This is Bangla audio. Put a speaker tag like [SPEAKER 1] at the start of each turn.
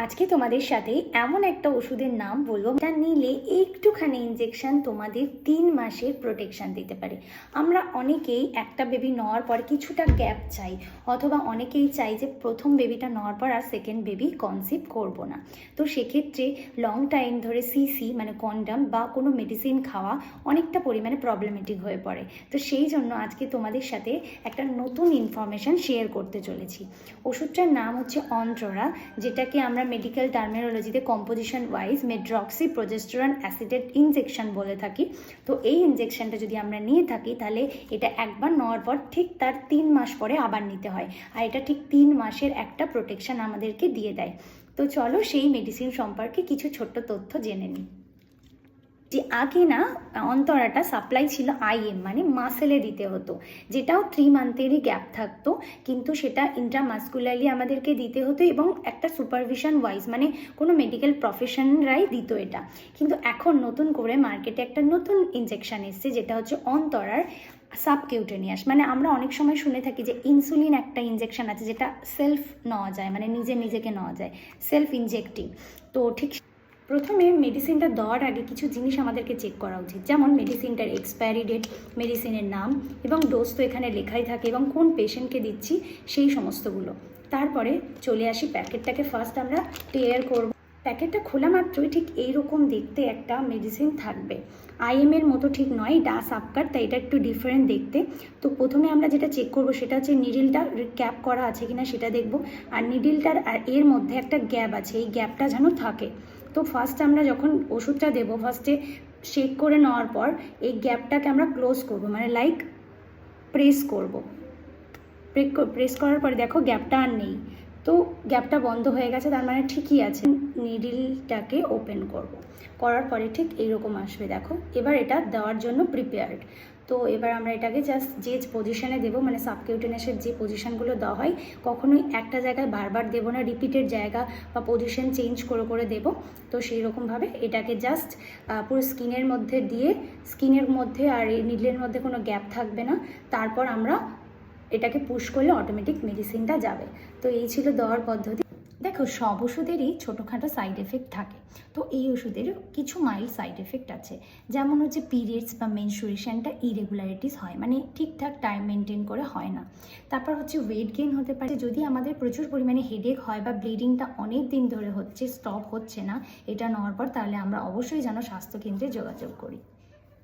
[SPEAKER 1] আজকে তোমাদের সাথে এমন একটা ওষুধের নাম বলবো যা নিলে একটুখানি ইনজেকশন তোমাদের 3 মাসের প্রোটেকশন দিতে পারে। আমরা অনেকেই একটা বেবি নেওয়ার পর কিছুটা গ্যাপ চাই, অথবা অনেকেই চাই যে প্রথম বেবিটা নেওয়ার পর আর সেকেন্ড বেবি কনসিভ করব না। তো সেক্ষেত্রে লং টাইম ধরে সিসি মানে কন্ডম বা কোনো মেডিসিন খাওয়া অনেকটা পরিমাণে প্রবলেমেটিক হয়ে পড়ে। তো সেই জন্য আজকে তোমাদের সাথে একটা নতুন ইনফরমেশন শেয়ার করতে চলেছি। ওষুধটার নাম হচ্ছে অন্ত্ররা, যেটাকে আমরা মেডিকেল টার্মিনোলজিতে composition wise medroxyprogesterone acetate injection বলে থাকি। তো এই ইনজেকশনটা যদি আমরা নিয়ে থাকি তাহলে এটা একবার নেওয়ার পর ঠিক তার 3 মাস পরে আবার নিতে হয়, আর এটা ঠিক 3 মাসের একটা প্রোটেকশন আমাদেরকে দিয়ে দেয়। তো চলো সেই মেডিসিন সম্পর্কে কিছু ছোট্ট তথ্য জেনে নিই। যে আগে না অন্তরাটা সাপ্লাই ছিল আইএম মানে মাসেলে দিতে হতো, যেটাও 3 মান্থেরই গ্যাপ থাকতো, কিন্তু সেটা ইন্ট্রামাস্কুলারলি আমাদেরকে দিতে হতো এবং একটা সুপারভিশন ওয়াইজ মানে কোনো মেডিকেল প্রফেশনরাই দিত এটা। কিন্তু এখন নতুন করে মার্কেটে একটা নতুন ইনজেকশন এসছে, যেটা হচ্ছে অন্তরার সাবকিউটেনিয়াস। মানে আমরা অনেক সময় শুনে থাকি যে ইনসুলিন একটা ইনজেকশন আছে যেটা সেলফ নেওয়া যায়, মানে নিজেকে নেওয়া যায়, সেলফ ইনজেক্টিং। তো ঠিক প্রথমে মেডিসিনটা দেওয়ার আগে কিছু জিনিস আমাদেরকে চেক করা উচিত, যেমন মেডিসিনটার এক্সপায়ারি ডেট, মেডিসিনের নাম এবং ডোজ তো এখানে লেখাই থাকে, এবং কোন পেশেন্টকে দিচ্ছি সেই সমস্তগুলো। তারপরে চলে আসি প্যাকেটটাকে ফার্স্ট আমরা টেয়ার করব। প্যাকেটটা খোলা মাত্রই ঠিক এইরকম দেখতে একটা মেডিসিন থাকবে। আইএমের মতো ঠিক নয়, এটা সাবকাট, তাই এটা একটু ডিফারেন্ট দেখতে। তো প্রথমে আমরা যেটা চেক করব সেটা হচ্ছে নিডিলটা ক্যাপ করা আছে কিনা সেটা দেখব, আর নিডিলটার আর এর মধ্যে একটা গ্যাপ আছে, এই গ্যাপটা যেন থাকে। তো ফার্স্ট আমরা যখন ওষুধটা দেবো ফার্স্টে শেক করে নেওয়ার পর এই গ্যাপটাকে আমরা ক্লোজ করব, মানে লাইক প্রেস করব। প্রেস করার পরে দেখো গ্যাপটা আর নেই, তো গ্যাপটা বন্ধ হয়ে গেছে, তার মানে ঠিকই আছে। নিডিলটাকে ওপেন করব, করার পরে ঠিক এইরকম আসবে দেখো। এবার এটা দেওয়ার জন্য প্রিপেয়ার্ড। তো এবার আমরা এটাকে জাস্ট যে পজিশানে দেবো, মানে সাবকিউটেনিয়াসের যে পজিশানগুলো দেওয়া হয় কখনোই একটা জায়গায় বারবার দেবো না, রিপিটেড জায়গা বা পজিশন চেঞ্জ করে করে দেবো। তো সেই রকমভাবে এটাকে জাস্ট পুরো স্কিনের মধ্যে দিয়ে, স্কিনের মধ্যে আর এই নিডলের মধ্যে কোনো গ্যাপ থাকবে না, তারপর আমরা এটাকে পুশ করলে অটোমেটিক মেডিসিনটা যাবে। তো এই ছিল দেওয়ার পদ্ধতি। দেখো, সব ওষুধেরই ছোটোখাটো সাইড এফেক্ট থাকে, তো এই ওষুধের কিছু মাইল্ড সাইড এফেক্ট আছে, যেমন হচ্ছে পিরিয়ডস বা মেনস্ট্রুয়েশনটা ইরেগুলারিটিস হয়, মানে ঠিকঠাক টাইম মেনটেন করে হয় না। তারপর হচ্ছে ওয়েট গেইন হতে পারে। যদি আমাদের প্রচুর পরিমাণে হেডেক হয় বা ব্লিডিংটা অনেক দিন ধরে হচ্ছে, স্টপ হচ্ছে না এটা নেওয়ার পর, তাহলে আমরা অবশ্যই যেন স্বাস্থ্যকেন্দ্রে যোগাযোগ করি।